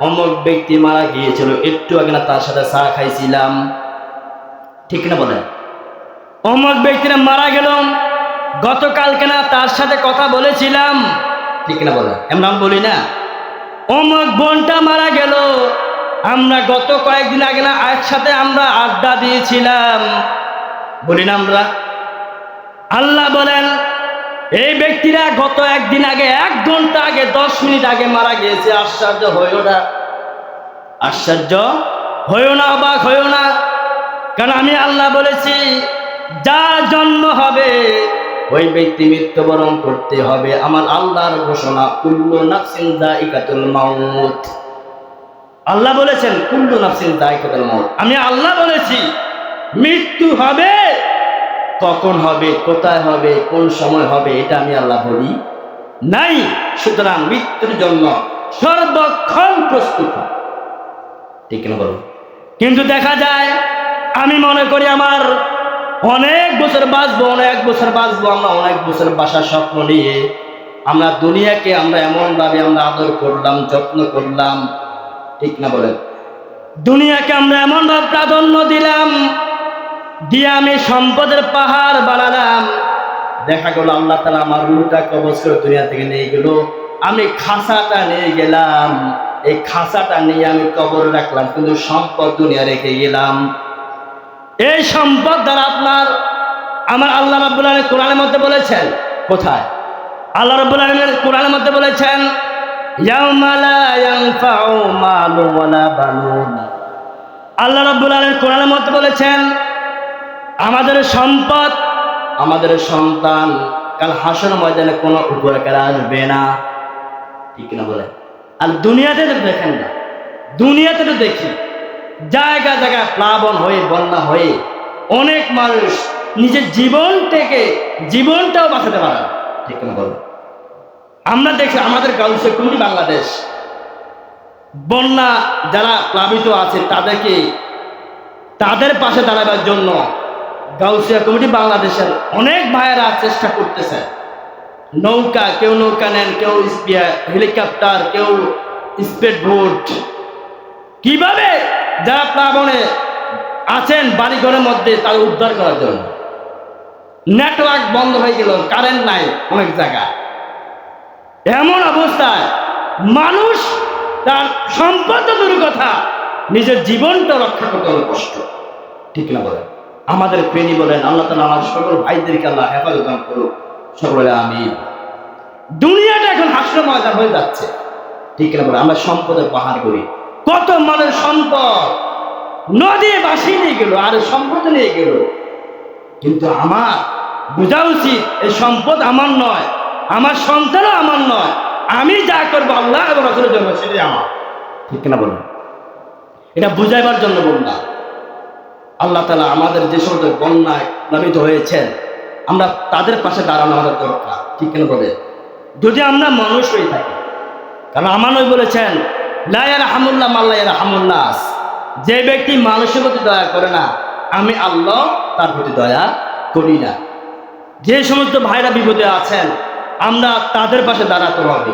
অমুক ব্যক্তি মারা গিয়েছিল, একটু আগে না তার সাথে চা খাইছিলাম। ঠিক না বলেন? অমুক ব্যক্তিরা মারা গেল, গতকালকে না তার সাথে কথা বলেছিলাম। ঠিক না বলেন? এমন বলি না? অমুক বোনটা মারা গেল, আমরা গত কয়েকদিন আগে না একসাথে আমরা আড্ডা দিয়েছিলাম, বলি না আমরা? আল্লাহ বলেন, এই ব্যক্তিরা গত 1 দিন আগে, 1 ঘন্টা আগে, 10 মিনিট আগে মারা গিয়েছে। আশ্চর্য হইও না, আশ্চর্য হইও না, অবাক হইও না। কারণ আমি আল্লাহ বলেছি, যার জন্ম হবে ওই ব্যক্তি মৃত্যুবরণ করতে হবে। আমার আল্লাহর ঘোষণা, কুল্লু নাফসিন যায়িকাতুল মাউত। আল্লাহ বলেছেন, কুল্লু নাফসিন যায়িকাতুল মাউত। আমি আল্লাহ বলেছি, মৃত্যু হবে। কখন হবে, কোথায় হবে, কোন সময় হবে, এটা আমি আল্লাহ বলি নাই। সুতরাং মৃত্যুর জন্য সর্বক্ষণ প্রস্তুত। ঠিক না বলুন? কিন্তু দেখা যায়, আমি মনে করি আমার অনেক বছর বাঁচবো, অনেক বছর বাঁচবো। আমরা অনেক বছর বাসার স্বপ্ন নিয়ে আমরা দুনিয়াকে আমরা এমনভাবে আমরা আদর করলাম, যত্ন করলাম। ঠিক না বলেন? দুনিয়াকে আমরা এমনভাবে প্রাধান্য দিলাম, দিয়ে আমি সম্পদের পাহাড় বানালাম। দেখা গেল আল্লাহ তাআলা আমার রূহটা কবজ করে দুনিয়া থেকে নিয়ে গেল, আমি খাসাটা নিয়ে গেলাম। এই খাঁচাটা নিয়ে আমি কবরে রাখলাম, কিন্তু সম্পদ দুনিয়া রেখে গেলাম। এই সম্পদ দ্বারা আপনার আমার আল্লাহ রাব্বুল আলামিন কোরআনের মধ্যে বলেছেন, কোথায়? আল্লাহ রাব্বুল আলামিন কোরআনের মধ্যে বলেছেন, ইয়াউমা লা ইয়ানফাউ মালু ওয়ালা বানুন। আল্লাহ রাব্বুল আলামিন কোরআনের মধ্যে বলেছেন, আমাদের সম্পদ, আমাদের সন্তান কাল হাসর ময়দানে কোনো উপকার আসবে না, ঠিক না বলে? আর দুনিয়াতে তো দেখেন না, দুনিয়াতে তো দেখি জায়গা জায়গায় প্লাবন হয়ে, বন্যা হয়ে অনেক মানুষ নিজের জীবন থেকে জীবনটাও বাঁচাতে পারে না, ঠিক না বলে? আমরা দেখি আমাদের গাউসে কমিটি বাংলাদেশ বন্যা যারা প্লাবিত আছে তাদেরকে, তাদের পাশে দাঁড়াবার জন্য গাউসিয়া কমিটি বাংলাদেশের অনেক ভাইয়েরা চেষ্টা করতেছে। নৌকা, কেউ নৌকা নেন, কেউ হেলিকপ্টার, কেউ স্পিড বোট, কিভাবে যারা প্লাবনে আছেন বাড়িঘরের মধ্যে তাদের উদ্ধার করার জন্য। নেটওয়ার্ক বন্ধ হয়ে গেল, কারেন্ট নাই অনেক জায়গায়। এমন অবস্থায় মানুষ তার সম্পদ দূরের কথা, নিজের জীবনটা রক্ষা করতে হলে কষ্ট, ঠিক না বলেন? আমাদের প্রেমী বলেন, আল্লাহ তাআলা আমার সকল ভাইদেরকে আল্লাহ হেফাজত দান করুক, সকলে আমিন। দুনিয়াটা এখন হাস্য ময়দান হয়ে যাচ্ছে, ঠিক না বলে? আমরা সম্পদের পাহাড় করি, কত মানুষ সম্পদ নদী ভাসিয়ে নিয়ে গেল আর সম্পদ নিয়ে গেল। কিন্তু আমার বোঝা উচিত এই সম্পদ আমার নয়, আমার সন্তানও আমার নয়। আমি যা করবো আল্লাহ এবং রাসূলের জন্য, সেটাই আমার, ঠিক না বলেন? এটা বুঝাইবার জন্য বললাম। আল্লাহ তাআলা আমাদের যে সমস্ত বন্যায় প্লাবিত হয়েছেন, আমরা তাদের পাশে দাঁড়ানো আমাদের দরকার, ঠিক না বলে? যদি আমরা মানুষ হয়ে থাকি, কারণ আমার নবী বলেছেন, লা ইয়ারহামুল্লাহ মান লা ইয়ারহামুন নাস। যে ব্যক্তি মানুষের প্রতি দয়া করে না, আমি আল্লাহ তার প্রতি দয়া করি না। যে সমস্ত ভাইরা বিপদে আছেন, আমরা তাদের পাশে দাঁড়াতে হবে,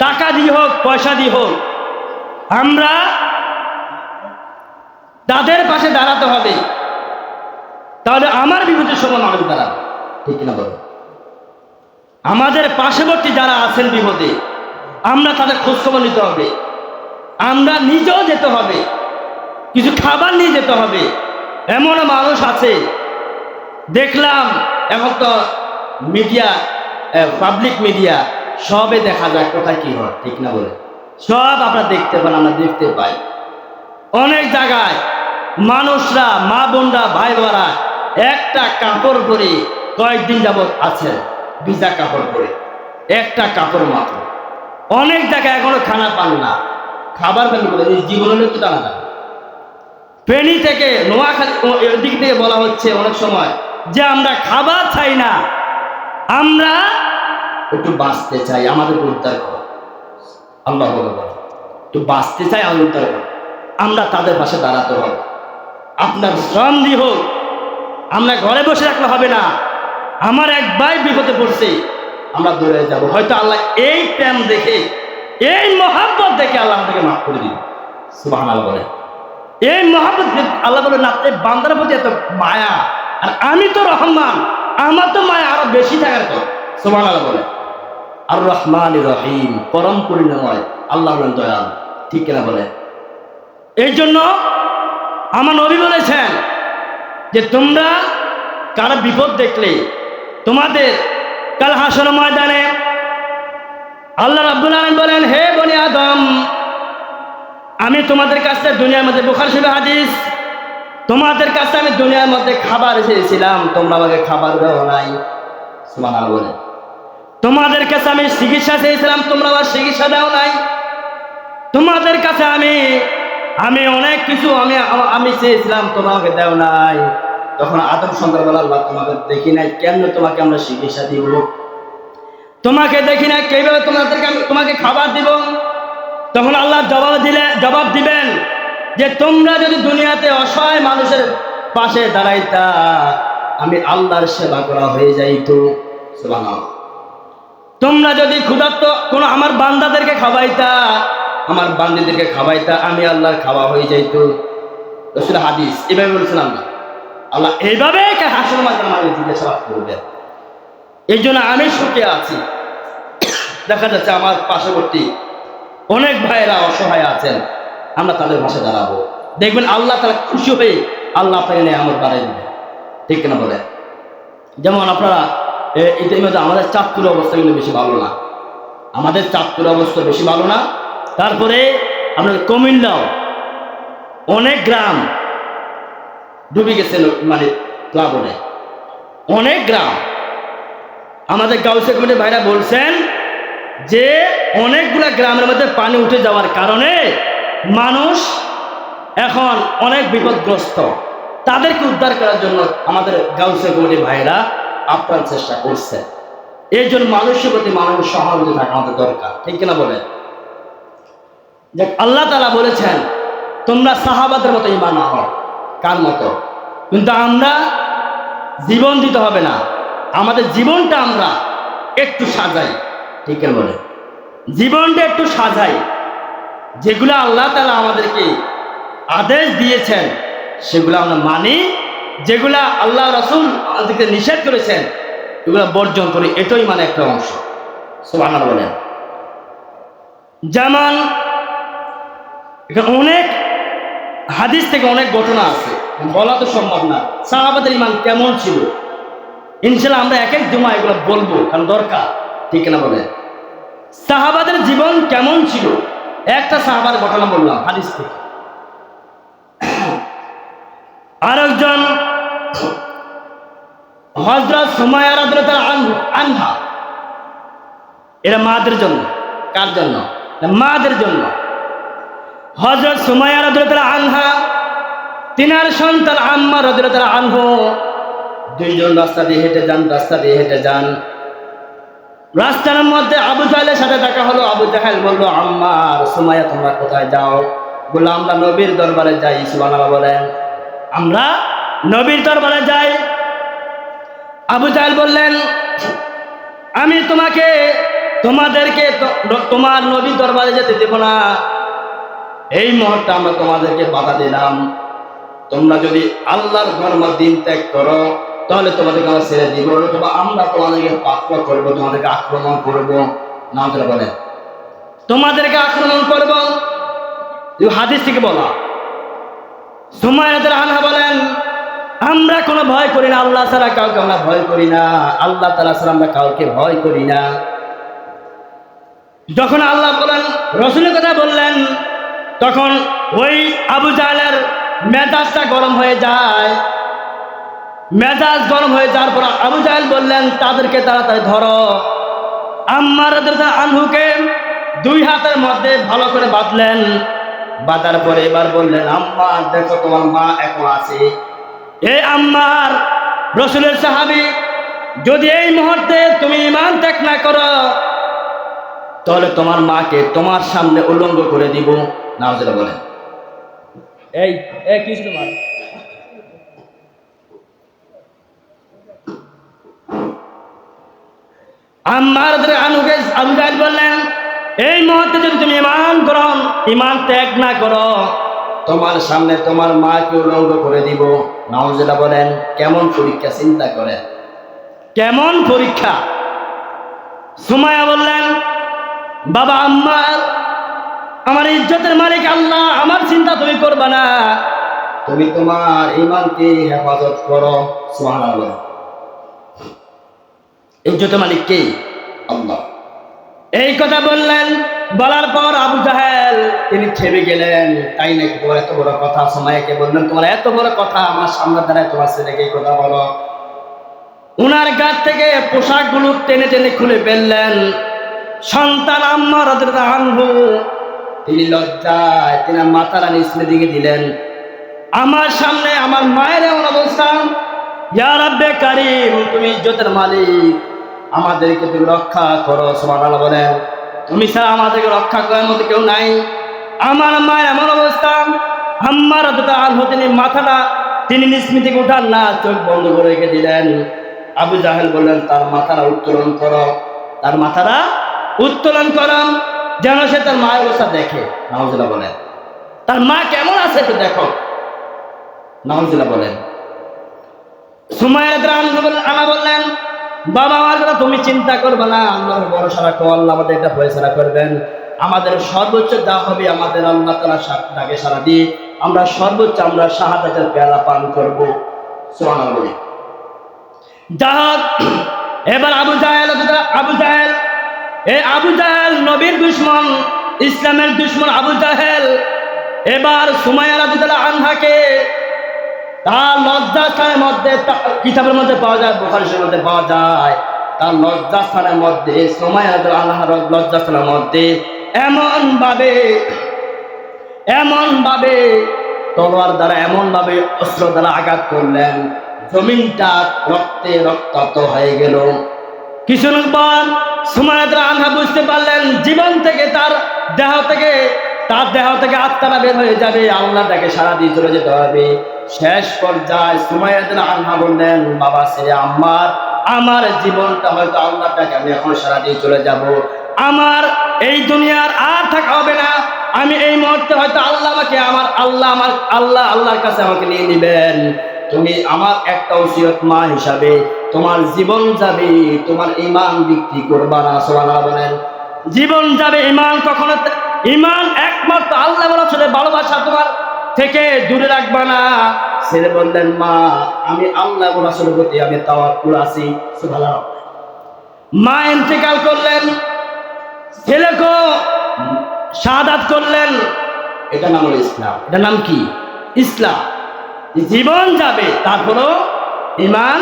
টাকা দিয়ে হোক, পয়সা দিয়ে হোক, আমরা তাদের পাশে দাঁড়াতে হবে। তাহলে আমার বিপদের সময় মানুষ দাঁড়াবে, ঠিক না বলো? আমাদের পার্শ্ববর্তী যারা আছেন বিপদে, আমরা তাদের খোঁজখবর নিতে হবে, আমরা নিজেও যেতে হবে, কিছু খাবার নিয়ে যেতে হবে। এমন মানুষ আছে দেখলাম, এখন তো মিডিয়া, পাবলিক মিডিয়া সবে দেখা যায় কোথায় কি হয়, ঠিক না বলে? সব আপনারা দেখতে পান, আমরা দেখতে পাই। অনেক জায়গায় মানুষরা, মা বোনরা, ভাই বোনেরা একটা কাপড় পরে কয়েকদিন যাবৎ আছে, ভিজা কাপড় পরে, একটা কাপড় মাত্র। অনেক জায়গায় এখনো খানা পান না, খাবার পান বলে জীবনে তো জানা যায়। ফেনী থেকে, নোয়াখালী দিক থেকে বলা হচ্ছে অনেক সময় যে আমরা খাবার চাই না, আমরা একটু বাঁচতে চাই, আমাদের উদ্ধার করো। আল্লাহ একটু বাঁচতে চাই, আমাদের উদ্ধার করো। আমরা তাদের পাশে দাঁড়াতে হবে। আপনার শ্রম দিয়ে হোক, আমরা ঘরে বসে রাখলে হবে না। আমার এক ভাই বিপদে পড়ছে, আমরা দৌড়ে যাব। হয়তো আল্লাহ এই প্রেম দেখে, এই মহাব্বত দেখে আল্লাহ আমাদেরকে মাফ করে দিন। সুবহানাল্লাহ বলে, এই মহাব্বত আল্লাহ বলে, না এই বান্দার প্রতি এত মায়া, আর আমি তো রহমান, আমার তো মায়া আরো বেশি থাকার তো। সুবহানাল্লাহ বলে, আর রহমান রহিম, পরম করুণাময় আল্লাহ বলেন দয়াল, ঠিক কিনা বলে? এই জন্য আমার নবী বলেছেন যে তোমরা কারো বিপদ দেখলে, তোমাদের কাল হাসর ময়দানে আল্লাহ রাব্বুল আলামিন বলেন, হে বনি আদম, আমি তোমাদের কাছে দুনিয়ার মধ্যে, বুখারী শরীফের হাদিস, তোমাদের কাছে আমি দুনিয়ার মধ্যে খাবার চেয়েছিলাম, তোমরা আমাকে খাবার দাও নাই। সুবহানাল্লাহ বলে, তোমাদের কাছে আমি চিকিৎসা চেয়েছিলাম, তোমরা আমার চিকিৎসা দাও নাই। তোমাদের কাছে আমি অনেক কিছু আমি চেয়েছিলাম, তোমরা আমাকে দাও নাই। তখন আদম সন্তান বলে, আল্লাহ তোমাকে দেখি নাই, কেন তোমাকে আমরা চিকিৎসা দিব? তোমাকে দেখি নাই, কিভাবে তোমাকে খাবার দিব? তখন আল্লাহ জবাব দিবেন যে তোমরা যদি দুনিয়াতে অসহায় মানুষের পাশে দাঁড়াইতা, আমি আল্লাহর সেবা করা হয়ে যাইতো। সুবহানাল্লাহ। তোমরা যদি ক্ষুধার্ত কোনো আমার বান্দাদেরকে খাওয়াইতা, আমার বান্দীদেরকে খাওয়াইতা, আমি আল্লাহর খাওয়া হয়ে যাইতো। রাসূল হাদিস এভাবে বলছিলাম না, আল্লাহ এইভাবে হাসর ময়দানে আমাদের জিজ্ঞাসাবাদ করবে। এই জন্য আমি সুখে আছি। দেখা যাচ্ছে আমার পার্শ্ববর্তী অনেক ভাইয়েরা অসহায় আছেন, আমরা তাদের পাশে দাঁড়াবো। দেখবেন আল্লাহ তাআলা খুশি হয়ে আল্লাহ আপনাকে নিয়ামত বাড়াই দেবে। ঠিক কিনা বলে? যেমন আপনারা ইতিমধ্যে আমাদের চাঁদপুরের অবস্থা কিন্তু বেশি ভালো না, আমাদের চাঁদপুরের অবস্থা বেশি ভালো না। তারপরে আপনাদের কুমিল্লাও অনেক গ্রাম ডুবে গেছে, মানে প্লাবনে অনেক গ্রাম। আমাদের গাউসিয়া কমিটির ভাইরা বলছেন যে অনেকগুলা গ্রামের মধ্যে পানি উঠে যাওয়ার কারণে মানুষ এখন অনেক বিপদগ্রস্ত। তাদেরকে উদ্ধার করার জন্য আমাদের গাউসিয়া কমিটির ভাইরা আপ্রাণ চেষ্টা করছে। এই জন্য মানুষের প্রতি মানুষের সহানুভূতি থাকা আমাদের দরকার। ঠিক কিনা বলে? যে আল্লাহ তাআলা বলেছেন তোমরা সাহাবাদের মতো ঈমান আনো। কার মতো? কিন্তু আমরা জীবন দিতে হবে না, আমাদের জীবনটা আমরা একটু সাজাই। ঠিক কিনা বলে? জীবনটা একটু সাজাই, যেগুলো আল্লাহ তাআলা আমাদেরকে আদেশ দিয়েছেন সেগুলো আমরা মানি, যেগুলা আল্লাহ রাসূল আমাদেরকে নিষেধ করেছেন এগুলো বর্জন করি। এটাই মানে একটা অংশ। সুবহানাল্লাহ বলেন। যেমন অনেক হাদিস থেকে অনেক ঘটনা আছে, বলা তো সম্ভব না। সাহাবাদের ঈমান কেমন ছিল ইনশাআল্লাহ আমরা এক এক জমা এগুলো বলবো, কারণ দরকার। ঠিক না বলে? সাহাবাদের জীবন কেমন ছিল, একটা সাহাবার ঘটনা বললাম হাদিস থেকে। আরেকজন হযরত সুমাইয়া রাদিয়াল্লাহু আনহা, এরা মাদের জন্য। কার জন্য? মাদের জন্য। হযরত সুমাইয়া রাদিয়াল্লাহু আনহা, তিনার সন্তান আম্মার রাদিয়াল্লাহু আনহু, দুইজন রাস্তা দিয়ে হেঁটে যান। রাস্তার মধ্যে আবু জাহেলের সাথে দেখা হলো। আবু জাহেল বলল, আম্মার, সুমাইয়া তোমরা কোথায় যাও? বলল, আমরা নবীর দরবারে যাই। সুবহানাল্লাহ বলেন। আমরা নবীর দরবারে যাই। আবু জাহেল বললেন, আমি তোমাদেরকে তোমার নবীর দরবারে যেতে দেব না। এই মুহূর্তে আমরা তোমাদেরকে বাধা দিলাম। তোমরা যদি আল্লাহর ধর্ম দিন ত্যাগ করো তাহলে তোমাদেরকে আমরা ছেড়ে দিব, অথবা আমরা তোমাদেরকে পাকড়াও করবো, তোমাদেরকে আক্রমণ করবো। নাউজুবিল্লাহ বলেন। তোমাদেরকে আক্রমণ করবো, হাদিস থেকে বলা। সুমাইয়া রাদিয়াল্লাহু আনহা বলেন, আমরা কোনো ভয় করি না, আল্লাহ ছাড়া কাউকে আমরা ভয় করি না, আল্লাহ তাআলা ছাড়া আমরা কাউকে ভয় করি না। যখন আল্লাহ বলেন, রাসূলের কথা বললেন, তখন ওই আবু জাহেলের মেজাজটা গরম হয়ে যায়। মেজাজ গরম হয়ে যাওয়ার পর আবু জাহেল বললেন, তাদেরকে তাড়াতাড়ি ধরো। আম্মার রাদিয়াল্লাহু আনহুকে দুই হাতের মধ্যে ভালো করে বাঁধলেন। বাঁধার পরে এবার বললেন, আম্মার দেখো তোমার মা এখন আছে। এই আম্মার, রাসূলের সাহাবী, যদি এই মুহূর্তে তুমি ঈমান ত্যাগ না করো তাহলে তোমার মাকে তোমার সামনে উলঙ্গ করে দিব। নাউজুবিল্লাহ বলেন। এই কি তোমার আম্মার আনুকে আবু জাহেল বললেন, এই মুহূর্তে যদি তুমি ঈমান ত্যাগ না করো তোমার সামনে তোমার মাকে উলঙ্গ করে দিব। নাউজুবিল্লাহ বলেন। কেমন পরীক্ষা চিন্তা করেন, কেমন পরীক্ষা। সুমাইয়া বললেন, বাবা আম্মার, আমার ইজ্জতের মালিক আল্লাহ, আমার চিন্তা তুমি করবা না, তুমি তোমার ঈমানকে হেফাজত করো। সুবহানাল্লাহ। ইজ্জতের মালিক কে? আল্লাহ। এই কথা বললেন। বলার পর আবু জাহেল তিনি থেমে গেলেন। তাই নাকি, তোমার এত বড় কথা? সুমাইয়াকে বললেন, তোমার এত বড় কথা, আমার সামনে দাঁড়ায় তোমার ছেলেকে এই কথা বলো? উনার গাছ থেকে পোশাকগুলো টেনে টেনে খুলে ফেললেন। সন্তান আম্মার রাদিয়াল্লাহু আনহু, তিনি লজ্জায় তিনি মাথাটা নিচে দিকে দিলেন। আমার সামনে আমার মায়ের এমন অবস্থা। ইয়া রাব্বে কারীম, তুমি ইজ্জতের মালিক, আমাদেরকে তুমি রক্ষা করো। সুবহানাল্লাহ বলেন। তুমি ছাড়া আমাদেরকে রক্ষা করার মতো কেউ নাই। আমার মায়ের এমন অবস্থা। আম্মার রাদিয়াল্লাহু আনহু তিনি মাথাটা তিনি নিচ থেকে উঠান না, চোখ বন্ধ করে রেখে দিলেন। আবু জাহেল বললেন, তার মাথাটা উত্তোলন করো, তার মাথাটা উত্তোলন করো, যেন সে তার মায়ের অবস্থা দেখে। নাউজুবিল্লাহ বলেন। তার মা কেমন আছে একটু দেখো। নাউজুবিল্লাহ বলেন। সুমাইয়া রাদিয়াল্লাহু আনহা বললেন, বাবা আমার কথা তুমি চিন্তা করবে না, আল্লাহর ভরসা রাখো, আল্লাহ আমাদের এটা ফয়সালা করবেন। আমাদের সর্বোচ্চ যা হবে আমাদের আল্লাহ তাআলা ডাকে সাড়া দিয়ে আমরা সর্বোচ্চ আমরা শাহাদাতের পেয়ালা পান করব। সুবহানাল্লাহ। যাক, এবার আবু জাহেল নবীর দুশমন, ইসলামের দুশমন আবু জাহেল এবার সুমাইয়া রাদিয়াল্লাহু আনহাকে তার লজ্জাস্থানের মধ্যে, কিতাবের মধ্যে পাওয়া যায়, বুখারী শরীফের মধ্যে পাওয়া যায়, তার লজ্জাস্থানের মধ্যে, সুমাইয়া রাদিয়াল্লাহু আনহার লজ্জাস্থানের মধ্যে এমন ভাবে তলোয়ার দ্বারা, এমন ভাবে অস্ত্র দ্বারা আঘাত করলেন, জমিনটা রক্তে রক্তাক্ত হয়ে গেল। কিছুক্ষণ পর সুমাইয়া রাদিয়াল্লাহু আনহা বুঝতে পারলেন জীবন থেকে তার দেহ থেকে আত্মাটা বের হয়ে যাবে, আল্লাহ তাকে সারা দিয়ে চলে যেতে হবে। শেষ পর্যায়ে সুমাইয়া রাদিয়াল্লাহু আনহা বললেন, বাবা ছেলে আমার জীবনটা হয়তো আল্লাহ তাকে আমি এখন সারা দিয়ে চলে যাব, আমার এই দুনিয়ার আর থাকা হবে না, আমি এই মুহূর্তে হয়তো আল্লাহর কাছে আমাকে নিয়ে নেবেন। তুমি আমার একটা ওসিয়ত মা হিসাবে, তোমার জীবন যাবে, তোমার ঈমান বিক্রি করবা না। সুবহানাল্লাহ বলেন। জীবন যাবে, ঈমান একমাত্র আল্লাহ ওয়া রাসূলের ভালোবাসা তোমার থেকে দূরে রাখবা না। ছেলে বললেন, মা আমি আল্লাহ ওয়া রাসূলের প্রতি আমি তাওয়াক্কুল আছি। সুবহানাল্লাহ। মা ইন্তেকাল করলেন, ছেলেকে শাহাদাত করলেন। এটা নাম হলো ইসলাম। এটা নাম কি? ইসলাম। জীবন যাবে, তারপরও ঈমান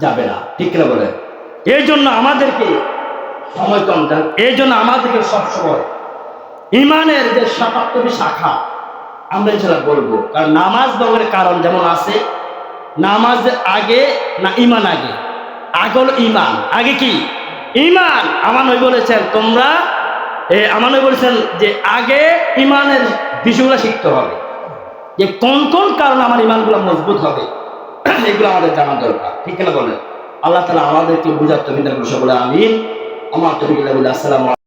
যাবে না। ঠিক করে বলে। এই জন্য আমাদেরকে সময় কম দেন, এই জন্য আমাদেরকে সবসময় ঈমানের যে ৭৭টি শাখা আমরা ইনশাআল্লাহ বলবো। কারণ নামাজ ভঙ্গের কারণ যেমন আছে, নামাজ আগে না ঈমান আগে হলো ঈমান। আগে কি? ঈমান। আমার নবী বলেছেন যে আগে ঈমানের বিষয়গুলো শিখতে হবে, যে কোন কোন কারণে আমার ঈমানগুলো মজবুত হবে, এগুলো আমাদের জানা দরকার। ঠিক না বলেন? আল্লাহ তাআলা আমাদেরকে বুঝার তৌফিক দান করুন। সকলে আমিন। আমার তৌফিক। আসসালামু আলাইকুম।